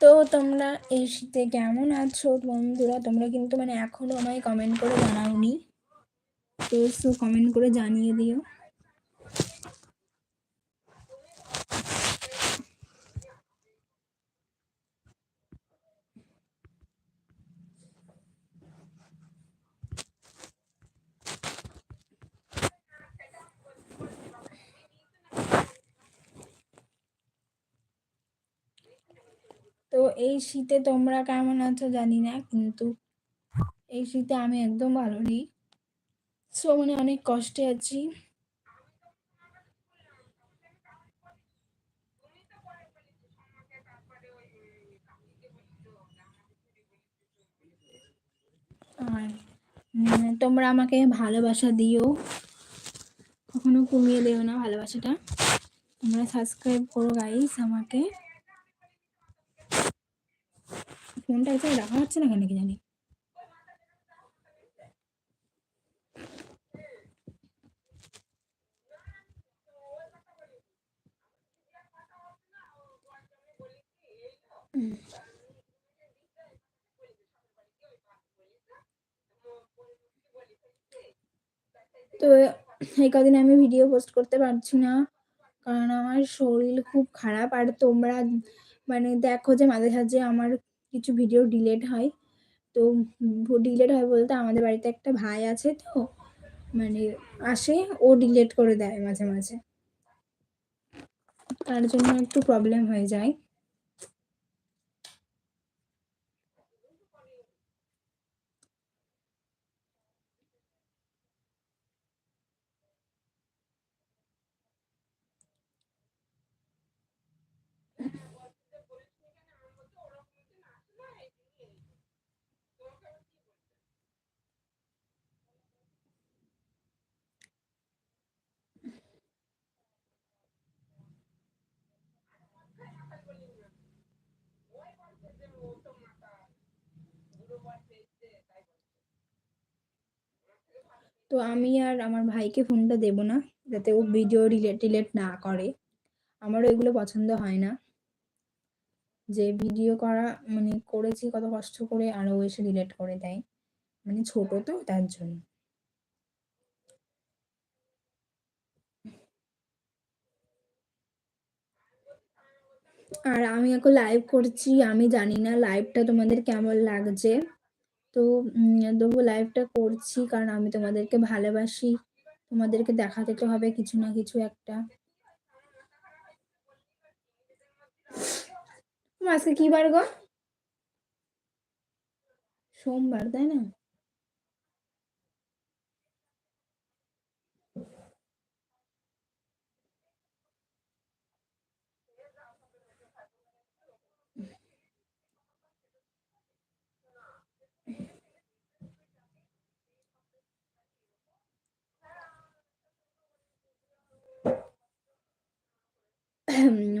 তো তোমরা এই শীতে কেমন আছো বন্ধুরা? তোমরা কিন্তু মানে এখনো আমায় কমেন্ট করে জানাওনি, তো কমেন্ট করে জানিয়ে দিও। তো এই শীতে তোমরা কেমন আছো জানি না, কিন্তু এই শীতে আমি একদম ভালো নেই। মানে অনেক কষ্টে আছি। আর তোমরা আমাকে ভালোবাসা দিও, কখনো কমিয়ে দিও না ভালোবাসাটা। তোমরা সাবস্ক্রাইব করো গাইস আমাকে। ফোনটা এখানে রাখা হচ্ছে না কেন কি জানি। তো এই কদিন আমি ভিডিও পোস্ট করতে পারছি না, কারণ আমার শরীর খুব খারাপ। আর তোমরা মানে দেখো যে মাঝে সাঝে আমার কিছু ভিডিও ডিলেট হয়। তো ডিলেট হয় বলতে আমাদের বাড়িতে একটা ভাই আছে, তো মানে আসে, ও ডিলেট করে দেয় মাঝে মাঝে, তার জন্য একটু প্রবলেম হয়ে যায়। তো আমি আর আমার ভাইকে ফোনটা দেব না, যাতে ও ভিডিও ডিলেট না করে। আমারও এগুলো পছন্দ হয় না, যে ভিডিও করা মানে করেছি কত কষ্ট করে, আর ও এসে ডিলেট করে দেয়। মানে ছোট তো, তার জন্য। আর আমি এখন লাইভ করছি, আমি জানি না লাইভটা তোমাদের কেমন লাগছে। তো তবু লাইভটা করছি কারণ আমি তোমাদেরকে ভালোবাসি, তোমাদেরকে দেখাতে তো হবে কিছু না কিছু একটা। আজকে কি বার গো? সোমবার, তাই না?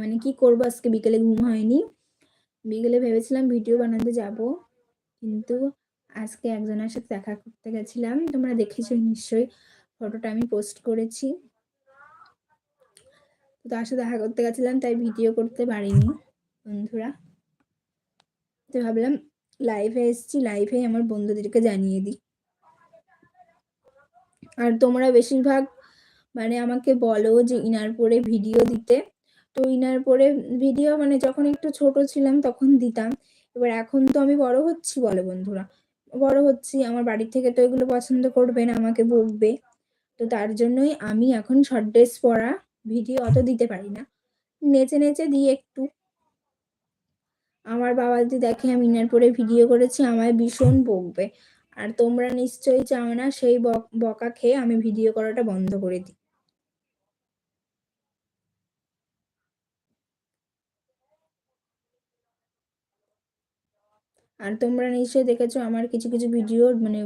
মানে কি করবো, আজকে বিকেলে ঘুম হয়নি। বিকেলে ভেবেছিলাম ভিডিও বানাতে যাব, কিন্তু আজকে একজনের সাথে দেখা করতে গেছিলাম, তোমরা দেখেছো নিশ্চয়ই, ফটোটা আমি পোস্ট করেছি। তো তার সাথে দেখা করতে গেছিলাম, তাই ভিডিও করতে পারিনি বন্ধুরা। তো ভাবলাম লাইভে এসেছি, লাইভে আমার বন্ধুদেরকে জানিয়ে দিই। আর তোমরা বেশিরভাগ মানে আমাকে বলো যে ইনার পরে ভিডিও দিতে। তো ইনার পরে ভিডিও মানে যখন একটু ছোট ছিলাম তখন দিতাম। এবার এখন তো আমি বড় হচ্ছি, বলো বন্ধুরা, বড় হচ্ছি, আমার বাড়ির থেকে তো এগুলো পছন্দ করবে না, আমাকে বকবে। তো তার জন্যই আমি এখন শর্ট ড্রেস পরা ভিডিও অত দিতে পারি না, নেচে নেচে দিই একটু। আমার বাবা যদি দেখে আমি ইনার পরে ভিডিও করেছি আমায় ভীষণ বকবে। আর তোমরা নিশ্চয়ই চাও না সেই বকা খেয়ে আমি ভিডিও করাটা বন্ধ করে দিই। আর তোমরা নিশ্চয়ই দেখেছো আমার কিছু কিছু ভিডিও মানে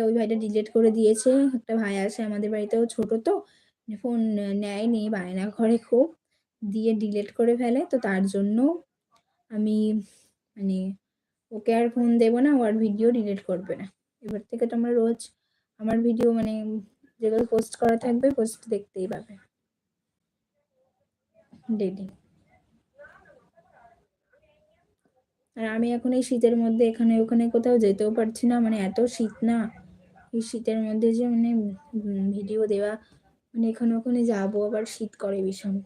ওই ভাইটা ডিলিট করে দিয়েছে। একটা ভাই আছে আমাদের বাড়িতেও, ছোট তো, ফোন নেয়নি, বায়না করে খুব, দিয়ে ডিলিট করে ফেলে। তো তার জন্য আমি মানে ওকে আর ফোন দেবো না, ও আর ভিডিও ডিলিট করবে না। এবার থেকে তোমরা রোজ আমার ভিডিও মানে যেগুলো পোস্ট করা থাকবে পোস্ট দেখতেই পাবে ডেইলি। আর আমি এখন এই শীতের মধ্যে এখানে ওখানে কোথাও যেতেও পারছি না, মানে এত শীত না। এই শীতের মধ্যে যে মানে ভিডিও দেওয়া, মানে এখানে ওখানে যাবো, আবার শীত করে ভীষণ।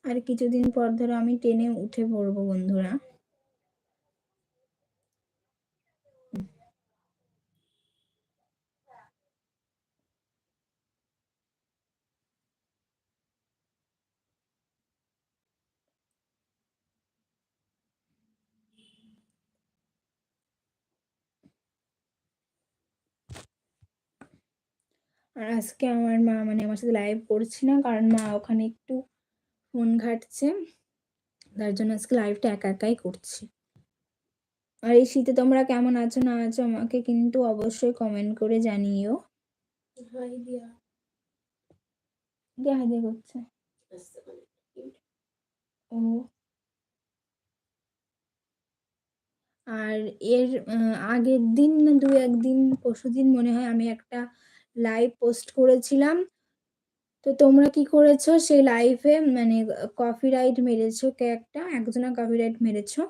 আর কিছুদিন পর ধরো আমি ট্রেনে উঠে পড়বো বন্ধুরা। আর আজকে আমার মা মানে আমার সাথে লাইভ করছি না, কারণ মা ওখানে একটু ফোন ঘাঁটছে, তার জন্য আজকে লাইভটা একা একাই করছি। আর এই শীতে তোমরা কেমন আছো না আছো আমাকে কিন্তু অবশ্যই কমেন্ট করে জানিও। দিয়া হাই দিয়া করছে ও। আর এর আগের দিন না দু একদিন পরশুদিন মনে হয় আমি একটা লাইভ পোস্ট করেছিলাম। তো তোমরা কি করেছো সেই লাইভে মানে কপিরাইট মেরেছো, একজনা কপিরাইট মেরেছো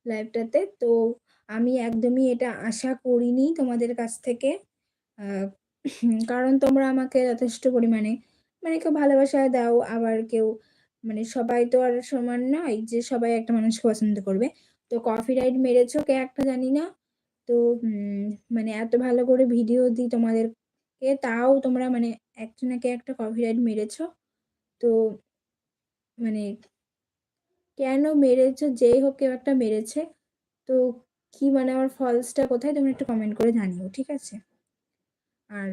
লাইভটাতে। তো আমি একদমই এটা আশা করিনি তোমাদের কাছ থেকে। কারণ তোমরা আমাকে যথেষ্ট পরিমাণে মানে কেউ ভালোবাসা দাও, আবার কেউ মানে সবাই তো আর সমান নয় যে সবাই একটা মানুষকে পছন্দ করবে। তো কপিরাইট মেরেছো কে একটা জানি না। তো মানে এত ভালো করে ভিডিও দিই তোমাদেরকে, তাও তোমরা মানে একজনকে একটা কপিরাইট মেরেছো। তো মানে কেন মেরেছো, যেই হোক কেউ একটা মেরেছে। তো কি মানে আমার ফলসটা কোথায় তোমরা একটু কমেন্ট করে জানিও, ঠিক আছে? আর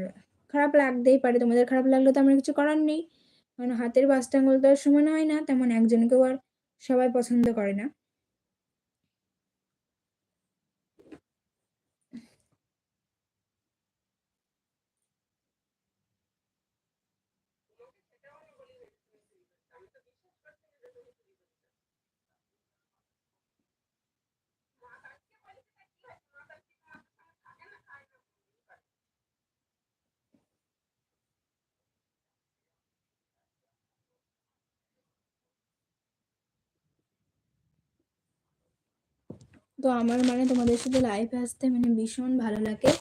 খারাপ লাগতেই পারে, তোমাদের খারাপ লাগলে তো আমার কিছু করার নেই, কারণ হাতের পাঁচটা আঙুল তো আর সমান হয় না, তেমন একজনকেও আর সবাই পছন্দ করে না। তো আমার মানে তোমাদের সাথে লাইভে আসতে মানে ভীষণ ভালো লাগে।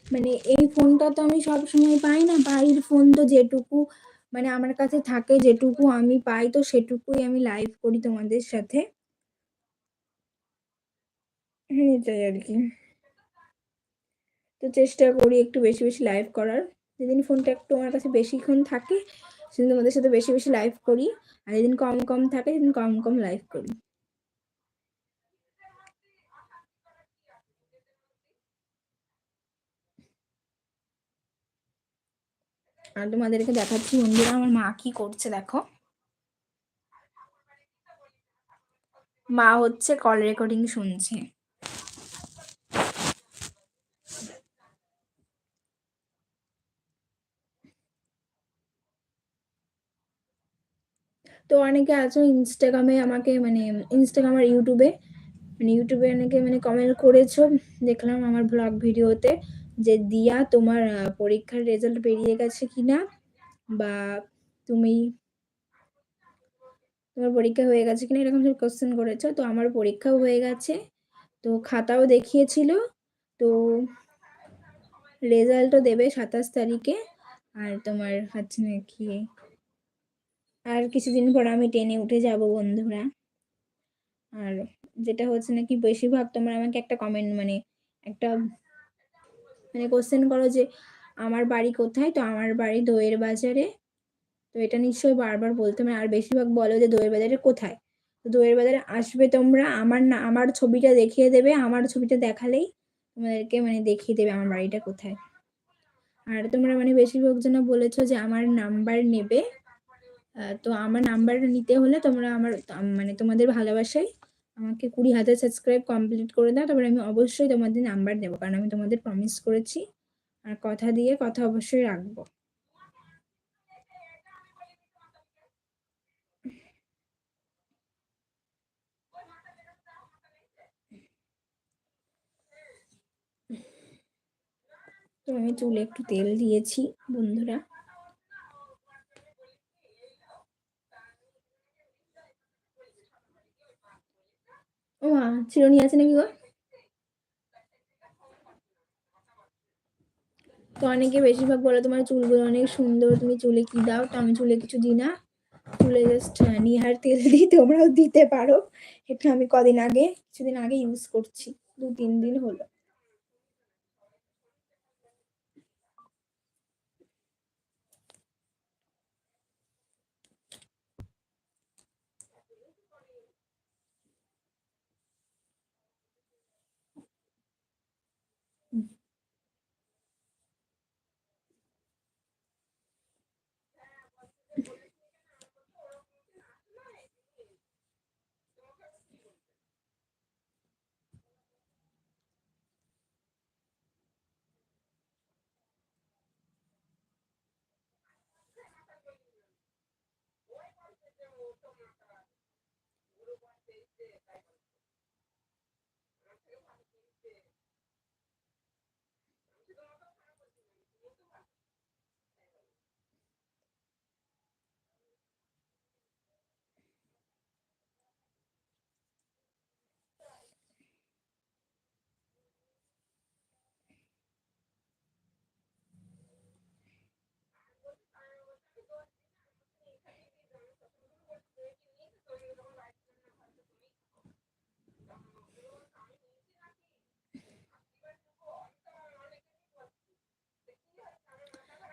মানে এই ফোনটা তো আমি সব সময় পাই না, বাড়ির ফোন তো যেটুকু মানে আমার কাছে থাকে, যেটুকু আমি পাই তো সেটুকুই আমি লাইভ করি তোমাদের সাথে। এটাই আর কি। তো চেষ্টা করি একটু বেশি বেশি লাইভ করার। যেদিন ফোনটা একটু আমার কাছে বেশিক্ষণ থাকে সেদিন তোমাদের সাথে বেশি বেশি লাইভ করি, আর যেদিন কম কম থাকে সেদিন কম কম লাইভ করি। আর তোমাদেরকে দেখাচ্ছি বন্ধুরা আমার মা কি করছে দেখো। মা হচ্ছে কল রেকর্ডিং শুনছে। তো অনেকে আছো ইনস্টাগ্রামে আমাকে মানে ইনস্টাগ্রাম আর ইউটিউবে মানে ইউটিউবে অনেকে মানে কমেন্ট করেছো, দেখলাম আমার ব্লগ ভিডিওতে, যে দিয়া তোমার পরীক্ষার রেজাল্ট বেরিয়ে গেছে কিনা, বা তুমি তোমার পরীক্ষা হয়ে গেছে কিনা, এরকম সব কোশ্চেন করেছো। তো আমার পরীক্ষাও হয়ে গেছে, তো খাতাও দেখিয়েছিল। তো রেজাল্টও দেবে 27 তারিখে। আর তোমার হচ্ছে নাকি আর কিছুদিন পর আমি টেনে উঠে যাব বন্ধুরা। আর যেটা হচ্ছে নাকি বেশিরভাগ তোমরা আমাকে একটা কমেন্ট মানে একটা মানে কোশ্চেন করো যে আমার বাড়ি কোথায়। তো আমার বাড়ি দইয়ের বাজারে। তো এটা নিশ্চয়ই বারবার বলতে হবে। আর বেশিরভাগ বলো যে দইয়ের বাজারে কোথায়? তো দইয়ের বাজারে আসবে তোমরা, আমার ছবিটা দেখিয়ে দেবে, আমার ছবিটা দেখালেই তোমাদেরকে মানে দেখিয়ে দেবে আমার বাড়িটা কোথায়। আর তোমরা মানে বেশিরভাগ জন বলেছো যে আমার নাম্বার নেবে। তো আমার নাম্বার নিতে হলে তোমরা মানে তোমাদের ভালোবাসায় আমাকে 20,000 সাবস্ক্রাইব কমপ্লিট করে দাও, তারপরে আমি অবশ্যই তোমাদের নাম্বার দেবো, কারণ আমি তোমাদের প্রমিস করেছি আর কথা দিয়ে কথা অবশ্যই রাখবো। তো আমি চুলে একটু তেল দিয়েছি বন্ধুরা। ও মা, চিরুনি আছে নাকি গো? তো অনেকে বেশিরভাগ বলে তোমার চুলগুলো অনেক সুন্দর, তুমি চুলে কি দাও? তো আমি চুলে কিছু দিই না, চুলে জাস্ট নিহার তেল দিই, তোমরাও দিতে পারো। এটা আমি কিছুদিন আগে ইউজ করছি, 2-3 দিন হলো।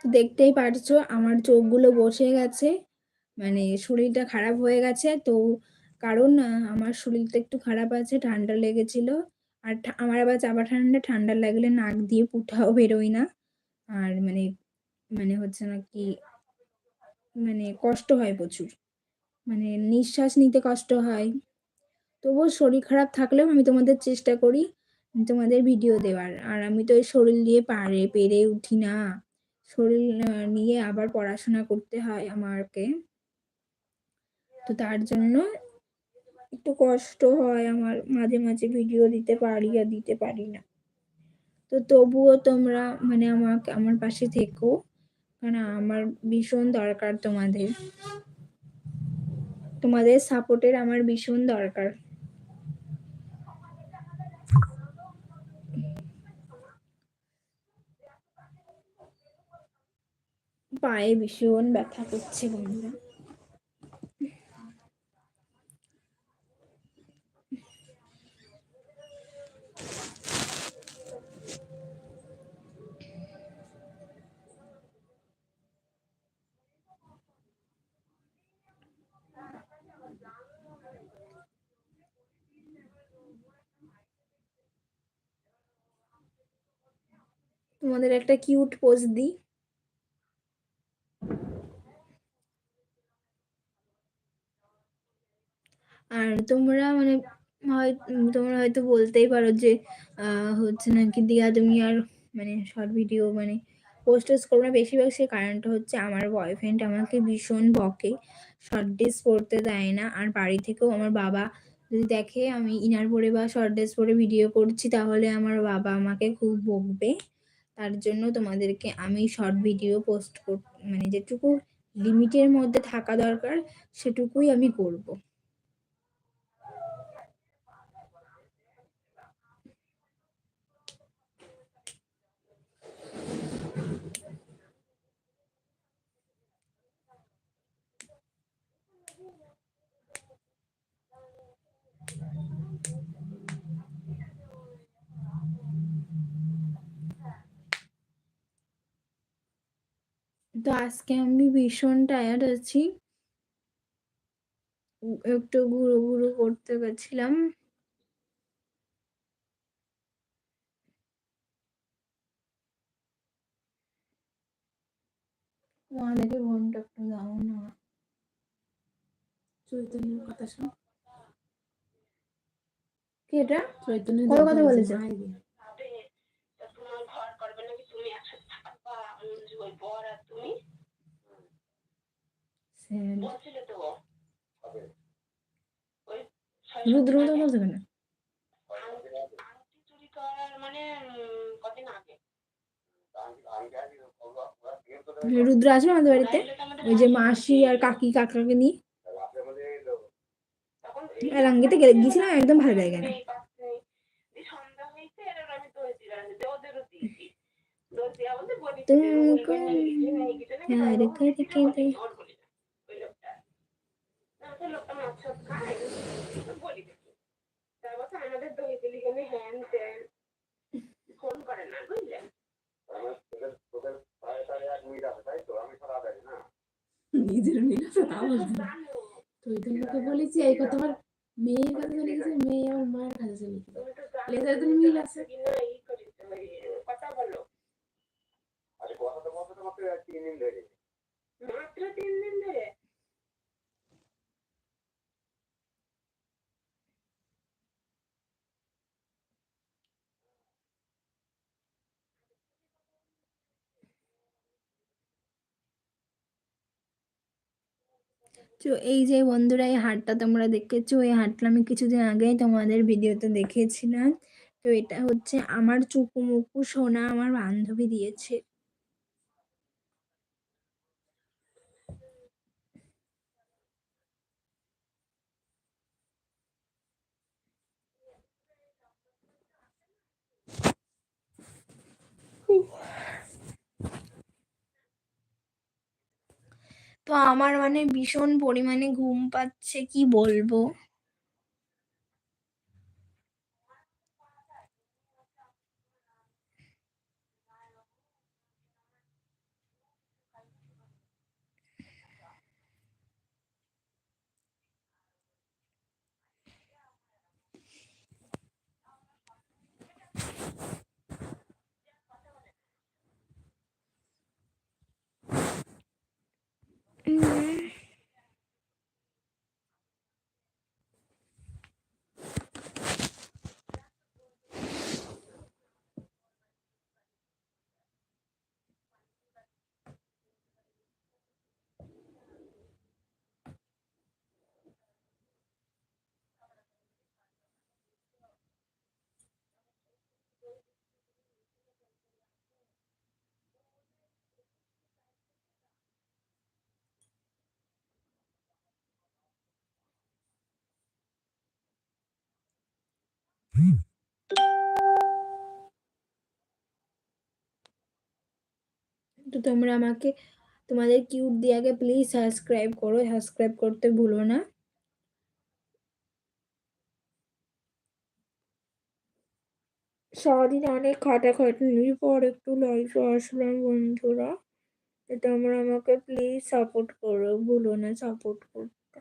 দেখতেই পারছো আমার চোখগুলো বসে গেছে, মানে শরীরটা খারাপ হয়ে গেছে। তো কারণ আমার শরীরটা একটু খারাপ আছে, ঠান্ডা লেগেছিল। আর আমার আবার চাপা ঠান্ডা, ঠান্ডা লাগলে নাক দিয়ে পুঠাও বেরোয় না। আর মানে মানে হচ্ছে না কি, মানে কষ্ট হয় প্রচুর, মানে নিঃশ্বাস নিতে কষ্ট হয়। তবুও শরীর খারাপ থাকলেও আমি তোমাদের চেষ্টা করি তোমাদের ভিডিও দেওয়ার। আর আমি তো এই শরীর দিয়ে পেরে উঠি না, শরীর নিয়ে আবার পড়াশোনা করতে হয় আমাকে, তো তার জন্য একটু কষ্ট হয় আমার, মাঝে মাঝে ভিডিও দিতে পারি আর দিতে পারি না। তো তবুও তোমরা মানে আমার পাশে থেকো, কারণ আমার ভীষণ দরকার তোমাদের সাপোর্টের আমার ভীষণ দরকার। পায়ে ভীষণ ব্যথা করছে বন্ধুরা। তোমাদের একটা কিউট পোজ দিই। আর তোমরা মানে তোমরা হয়তো বলতেই পারো যে হচ্ছে নাকি দিয়া তুমি আর মানে শর্ট ভিডিও মানে পোস্ট করো না বেশিরভাগ। সে কারণটা হচ্ছে আমার বয়ফ্রেন্ড আমাকে ভীষণ বকে, শর্ট ড্রেস পরতে দেয় না। আর বাড়ি থেকেও আমার বাবা যদি দেখে আমি ইনার পরে বা শর্ট ড্রেস পরে ভিডিও করছি, তাহলে আমার বাবা আমাকে খুব বকবে। তার জন্য তোমাদেরকে আমি শর্ট ভিডিও মানে যেটুকু লিমিটের মধ্যে থাকা দরকার সেটুকুই আমি করব। তো আজকে আমি ভীষণ টায়ার্ড আছি, একটু ঘুরু ঘুরু করতে গেছিলাম। দেখে ফোনটা একটু দাও না। চৈতন্যের কথা শোন। কি এটা? চৈতন্য কত কথা বলেছে? তোমার ঘর করবে নাকি, তুমি একসাথে থাকবা, ওই বর আর তুমি বলছিলে তো। রুদ্র তো বলছে কেন? আংটি চুরি করার মানে কদিন আগে রুদ্র আসবে আমাদের বাড়িতে, ওই যে মাসি আর কাকি কাকাকে নিয়ে রাঙ্গিতে গেছিলাম, একদম ভালো লাগে না। तुमको प्यार करके दे ফোন করে না, বুঝলে? নিজের মিল আছে তা বলছি। চৈতন্যকে বলেছি এই কথা, আমার মেয়ের কাছে চলে গেছে, মেয়ে আমার মায়ের কাছে চলে গেছে, লেজার তো মিল আছে। কথা বলো। আরে কথা তো বলতে মাত্র 3 দিন ধরে। মাত্র 3 দিন ধরে? তো এই যে বন্ধুরা, এই হাটটা তোমরা দেখেছো, এই হাটটা আমি কিছুদিন আগেই তোমাদের ভিডিওতে দেখেছিলাম। তো এটা হচ্ছে আমার চুকুমুকু সোনা আমার বান্ধবী দিয়েছে। তো আমার মানে ভীষণ পরিমাণে ঘুম পাচ্ছে, কি বলবো। তো তোমরা আমাকে তোমাদের কিউট দিয়াকে প্লিজ সাবস্ক্রাইব করো, সাবস্ক্রাইব করতে ভুলো না। সারাদিন অনেক খাটাখাটনির পর একটু লাইভে আসলাম বন্ধুরা, তো তোমরা আমাকে প্লিজ সাপোর্ট করো, ভুলো না সাপোর্ট করতে।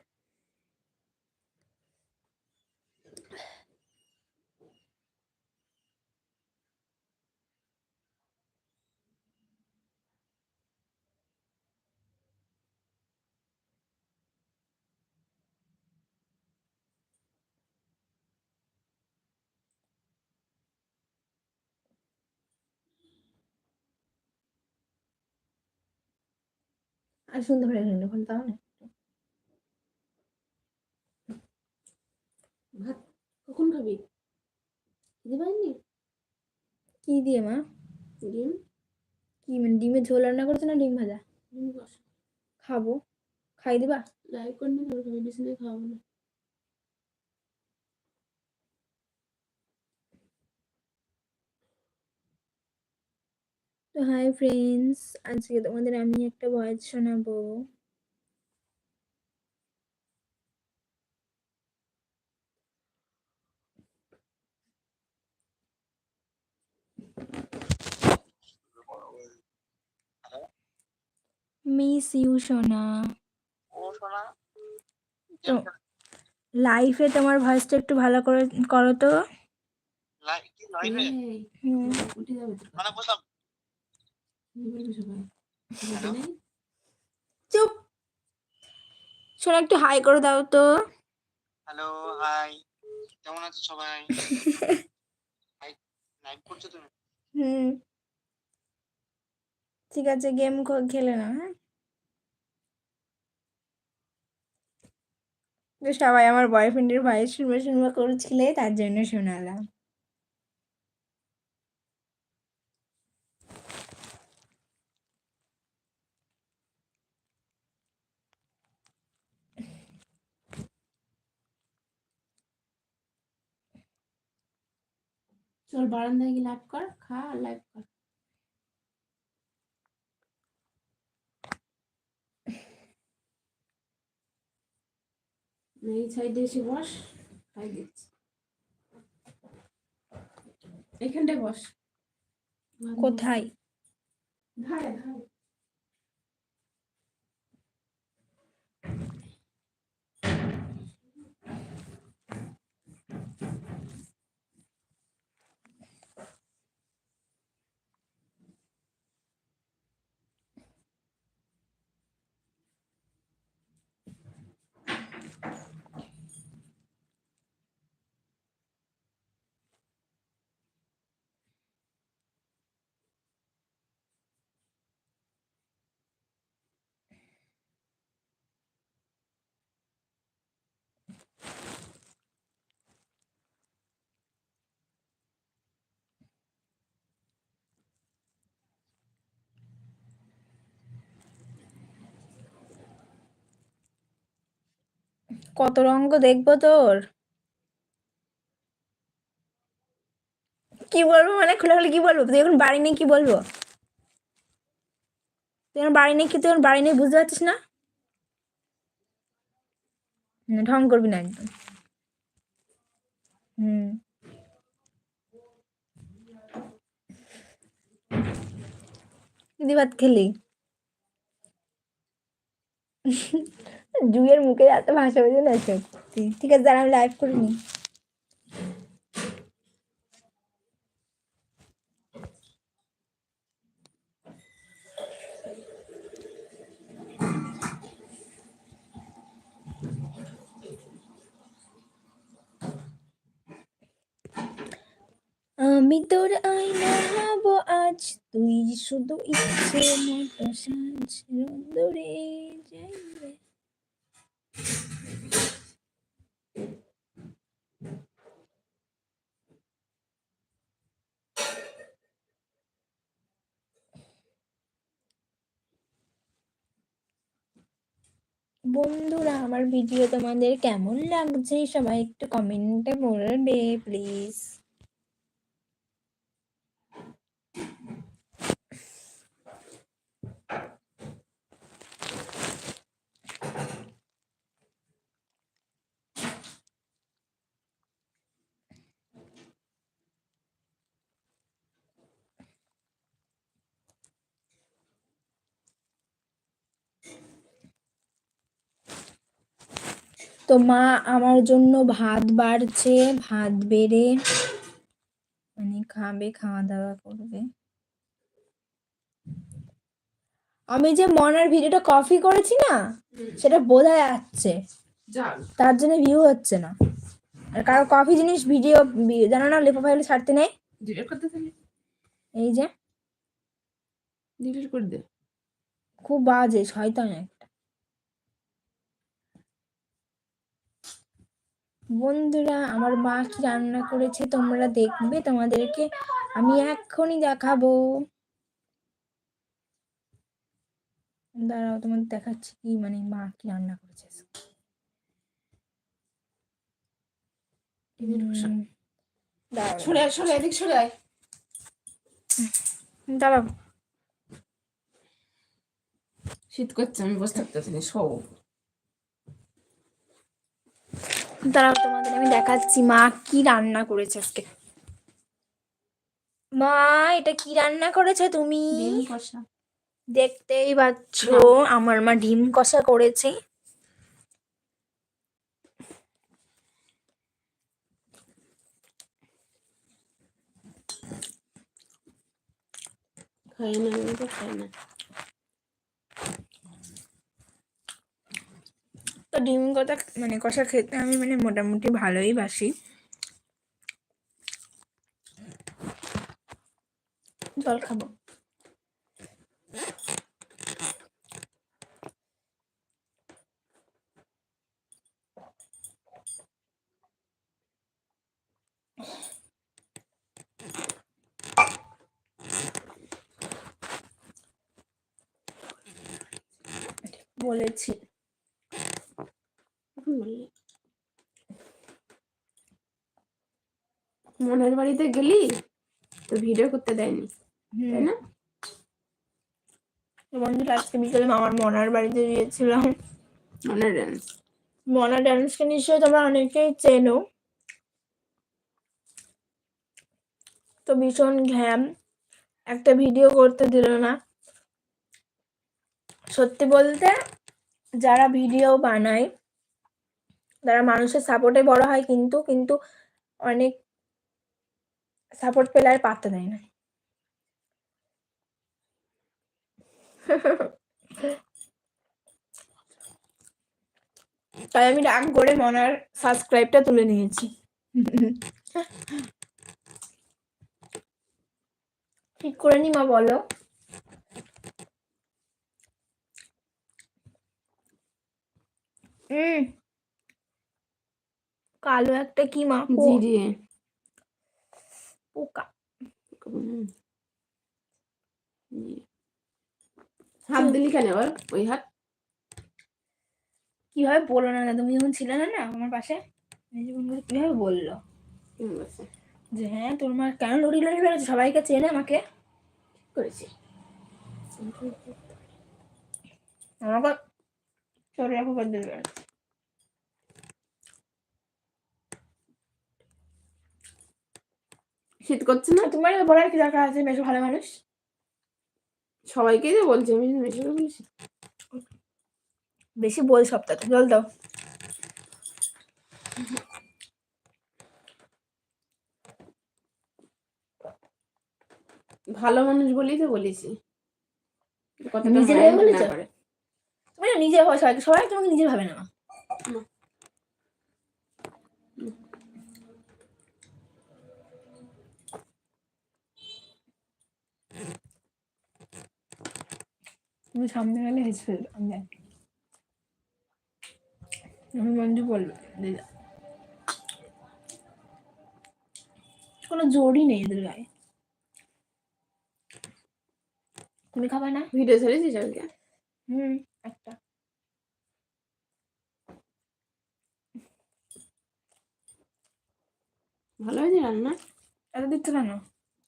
আর সুন্দর হয়ে গেল এখন, তাও না ভাত কখন খাবি? খেতে পারিনি? কি দিয়ে মা? ডিম। কি মানে ডিমের ঝোল রান্না করছো না ডিম ভাজা? ডিম কষা খাবো, খাই দিবা? লাইক করনি তো খাবি, বিছানায় খাওয়াবো না। তো হাই ফ্রেন্ডস, আজকে তোমাদের আমি একটা ভয়েস শোনাবো। মিস ইউ সোনা। ও সোনা তো লাইফে তোমার ভয়েসটা একটু ভালো করে করো তো। কি লাইভে উঠে যাবে তো মানে বললাম সবাই চুপ। শোনা একটু হাই করে দাও তো। হ্যালো হাই, কেমন আছো সবাই? লাইভ করছো তুমি? হুম, ঠিক আছে, গেম খেলে না। হ্যাঁ, তো সবাই আমার বয়ফ্রেন্ডের ভয়েস শুনবে শুনবে করছিলে, তার জন্য শোনালাম। চল বারান্দায় গিয়ে লাইভ কর, খা আর লাইভ কর। এই সাইডে এসে বস, খাই দিচ্ছি। এখানটায় বস। কোথায়? ধারে ধারে। কত রঙ্গ দেখবো তোর? কি বলবো মানে খুলে খুলে কি বলবো? তুই এখন বাড়ি নেই, কি বলবো? তুই এখন বাড়ি নেই, কি তুই এখন বাড়ি নেই বুঝতে পারছিস না? ঢং করবি না একদম। হুম, দিদি ভাত খেলি? জুয়ের মুখে এত ভাষা বোঝে না সত্যি। ঠিক আছে, দাঁড়া আমি লাইভ করিনি। আমি তোর আয়না হব আজ, তুই শুধু ইচ্ছে মতো সাজ রোদ্দুরে যাইবে। বন্ধুরা, আমার ভিডিও তোমাদের কেমন লাগছে সবাই একটু কমেন্টে বলবে প্লিজ। তো মা আমার জন্য ভাত বাড়ছে, ভাত বেড়ে মানে খাবে, খাওয়া দাওয়া করবে। আমি যে মনার ভিডিওটা কপি করেছি না, সেটা বোঝা যাচ্ছে, তার জন্য ভিউ হচ্ছে না। আর কারো কপি জিনিস ভিডিও জানো না, লেপা ফাইলে ছাড়তে নেই। ডিলিট করতে থাকি, এই যে ডিলিট করে দে। খুব বাজে শয়তান একটা। বন্ধুরা, আমার মা কি রান্না করেছে তোমরা দেখবে, তোমাদেরকে আমি এক্ষুনি দেখাবো। দাঁড়াও, তোমাদের দেখাচ্ছি কি মানে মা কি রান্না করেছে। দাঁড়াও সরে আয়, সরে এদিক সরে আয়। দাঁড়াও শীত করছে, আমি বসে থাকতেছি না, সব দাঁড়াও, তোমাদের আমি দেখাচ্ছি মা কি রান্না করেছে আজকে। মা, এটা কি রান্না করেছো তুমি? ডিম কষা। দেখতেই পাচ্ছ না। আমার মা ডিম কষা করেছে। খাই না, আমি তো খাই না। তো ডিম কষা মানে কষা খেতে আমি মানে মোটামুটি ভালোই বাসি। জল খাবো। বলেছি এখন বললি মনের বাড়িতে গেলি তো ভিডিও করতে দেয়নি, তাই না? বন্ধুরা আজকে বিকেলে মামার মনার বাড়িতে গিয়েছিলাম। মনের ডান্স। মনা ডান্সকে নিশ্চয়ই তোমরা অনেকেই চেনো। তো ভীষণ ঘ্যাম, একটা ভিডিও করতে দিল না। সত্যি বলতে যারা ভিডিও বানায় যারা মানুষের সাপোর্টে বড় হয় কিন্তু কিন্তু অনেক সাপোর্ট পেলে আর পাত্তা দেয় না। তাই আমি রাগ করে মনার সাবস্ক্রাইবটা তুলে নিয়েছি। ঠিক করে নি মা, বলো। কালো একটা কি মা জিরিয়ে পোকা। হাত দিলি কেন আবার ওই হাত? কিভাবে বললো না, তুমি যখন ছিলে না আমার পাশে, কিভাবে বললো কি বলছে যে হ্যাঁ তোর মা কেন লড়ি লড়ি বেড়াচ্ছে, সবাইকে চেনে আমাকে। করেছি? আমাকে চলে রাখো করে দেবে। শীত করছে না? তোমার বলার কি দরকার আছে, বেশ ভালো মানুষ। সবাইকেই তো বলছি, আমি বেশি করে বলছি। বেশি বল সপ্তাহে, জল দাও। ভালো মানুষ বলেই তো বলেছি। কতটা নিজের মায়া হয়ে বলেছ? না করে। তুমি না নিজের হয়, সবাই সবাই তোমাকে নিজের ভাবে না। তুমি সামনে গেলে হেসে ফেলবে, আমি জানি। আমি বন্ধু বলবে দিদা, কোনো জোরই নেই এদের গায়ে। তুমি খাবে না? ভিডিও ছেড়েছিস আজকে? একটা। ভালো হয়েছে রান্না? এত দিচ্ছ কেন?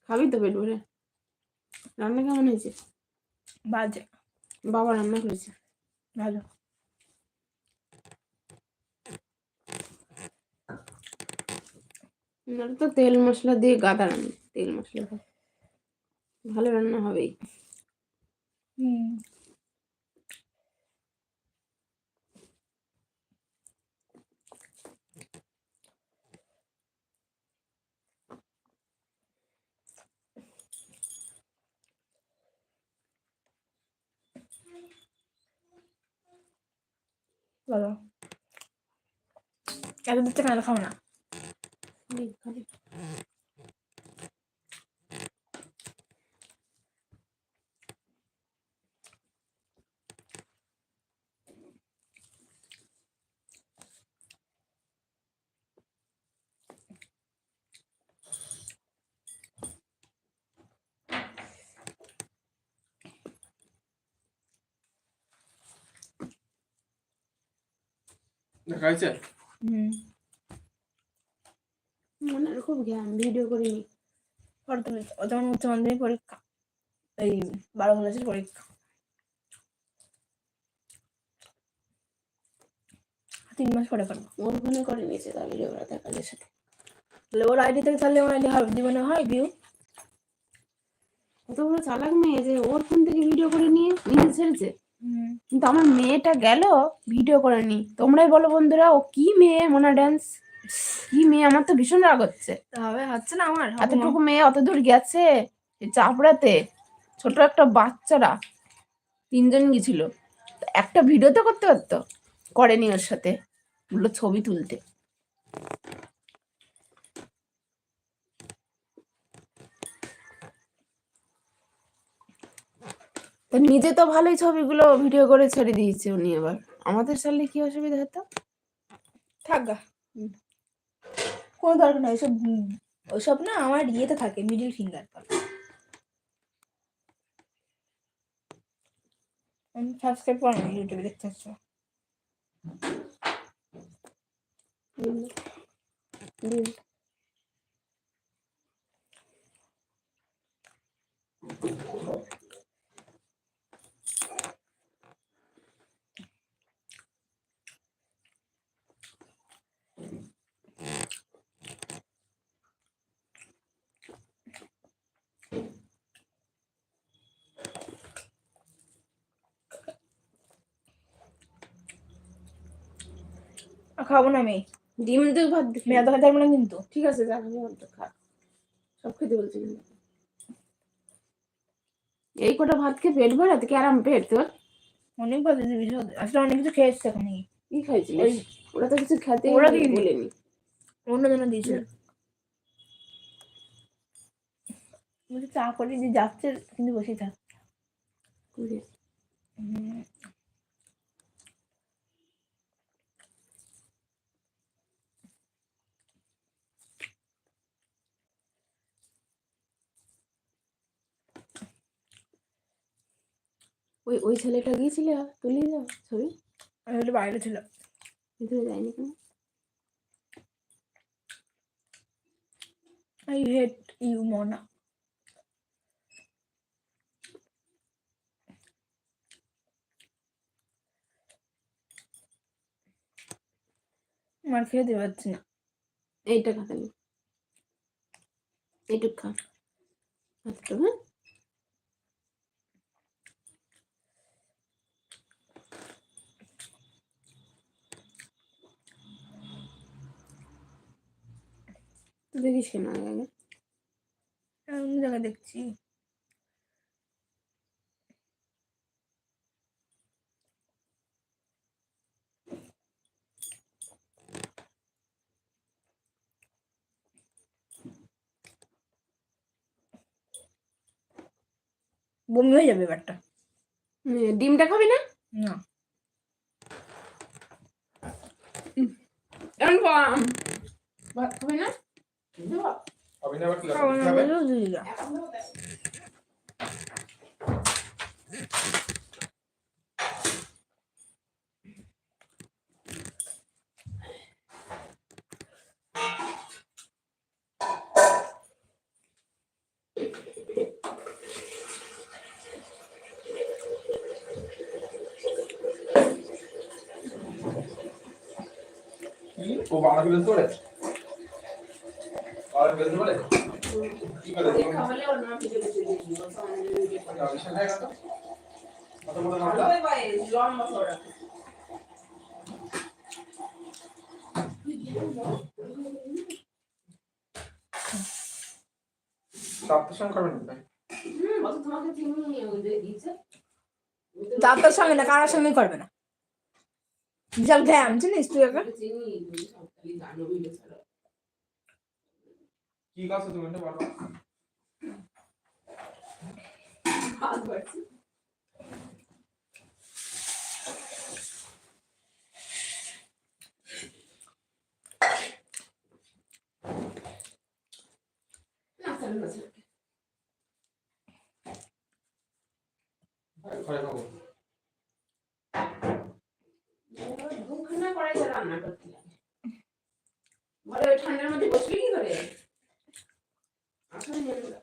খাবি তো পেট ভরে। রান্না কেমন হয়েছে? বাজে। বাবা রান্না করেছে ভালো। তো তেল মশলা দিয়ে গাদা রান্না, তেল মশলা ভালো রান্না হবেই। বলো এত দিচ্ছে কেন, খাও না। দেখা হয়েছে? মনের খুব জ্ঞান, ভিডিও করিনি। ও যেমন উচ্চ মাধ্যমিক পরীক্ষা, এই 12 ক্লাসের পরীক্ষা, 3 মাস পরে করবো। ওর ফোনে করে নিয়েছে তার ভিডিও করা তার কাজের সাথে। তাহলে ওর আইডি থেকে, তাহলে ওর আইডি হবে জীবনে হয় ভিউ। কত বড় চালাক মেয়ে যে ওর ফোন থেকে ভিডিও করে নিয়ে নিজে ছেড়েছে। হুম। কিন্তু আমার মেয়েটা গেল ভিডিও করে নি। তোমরাই বলো বন্ধুরা, ও কি মেয়ে মোনা ড্যান্স, কি মেয়ে! আমার তো ভীষণ রাগ হচ্ছে। তবে হচ্ছে না আমার এতটুকু মেয়ে অত দূর গেছে চাপড়াতে, ছোট একটা বাচ্চারা 3জন গেছিল, একটা ভিডিও তো করতে পারতো, করেনি। ওর সাথে বললো ছবি তুলতে। তো নিজে তো ভালোই ছবিগুলো ভিডিও করে ছেড়ে দিয়েছে উনি, আবার আমাদের সালে কি অসুবিধা হতো? থাক গা। কোনো দরকার নেই ওইসব। ওইসব না আমার ইয়েতে থাকে, মিডিল ফিঙ্গার। আমি সাবস্ক্রাইব করো না, ইউটিউবে দেখতে আসছো। খাবো না আমি। ডিম দিয়ে ভাত দেখি। মেয়ে খেতে পারবো না কিন্তু। ঠিক আছে, যা আমি অর্ধেক খা, সব খেতে বলছি কিন্তু। এই কটা ভাত খেয়ে পেট ভরাতে কি আরাম পেট তোর? অনেক ভালো জিনিস আসলে অনেক কিছু খেয়ে এসছে ওখানে। কি খাইছিলিস? ওরা তো কিছু খেতে ওরা দিইনি। বলেনি। অন্য জন দিয়েছিল। বলছি চা করে যে যাচ্ছে কিন্তু বসেই থাক। ওই ওই ছেলেটা গিয়েছিল তুলিয়ে যাও ছবি, আমি একটু বাইরে ছিল। ভিতরে যায়নি কেন? I hate you, Mona. আমার খেতে পাচ্ছি না। এইটা খাতালি, এইটুক খা ভাতটা। হ্যাঁ, তুই দেখিস কেন আগে আগে? অন্য জায়গায় দেখছি। বমি হয়ে যাবে এবারটা। ডিমটা খাবি না? না। এখন ভাত খাবি না? হবে না, আবার কি খাবো না খাবে? বলেও দিলি না। ও বাংলা বেলতে পারে? বাংলা বেলতে পারে? কি করে? খাওয়ালে ওর মা ভিডিও দেখে দিয়েছিল। অডিশন হয়ে গেল? কত বড় ভালো মামলা? ভাই, লম্বা করে। সাতটার সময় খাবেন না? অত তোমাকে চিনি ওদের দিয়েছে। দাদার সঙ্গে না, কারোর সঙ্গে করবে না। বিশাল ঘ্যাম চিনিস তুই ওকে? চিনি সবটাই জানো ভিডিও ছাড়া। কি কাছে তুমি এটা বলো? ভাত বাড়ছি। না চলো না চলো। ঘরে খাবো। দুখানা কড়াইতে রান্না করতে লাগে। ঘরে ওই ঠান্ডার মধ্যে বসবি কি করে? আসলে নেই ওরা।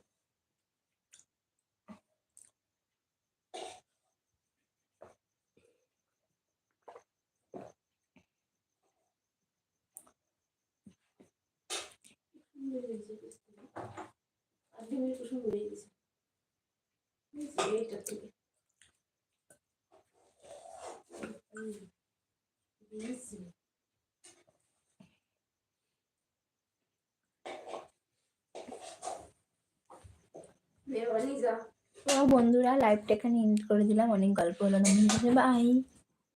আর ডিমের কুসুম উড়ে গেছে। এইটা থেকে দিয়েছি। মেয়ে বানি যা। তো বন্ধুরা লাইভটা এখানে এন্ড করে দিলাম, অনেক গল্প হলো না, বাই।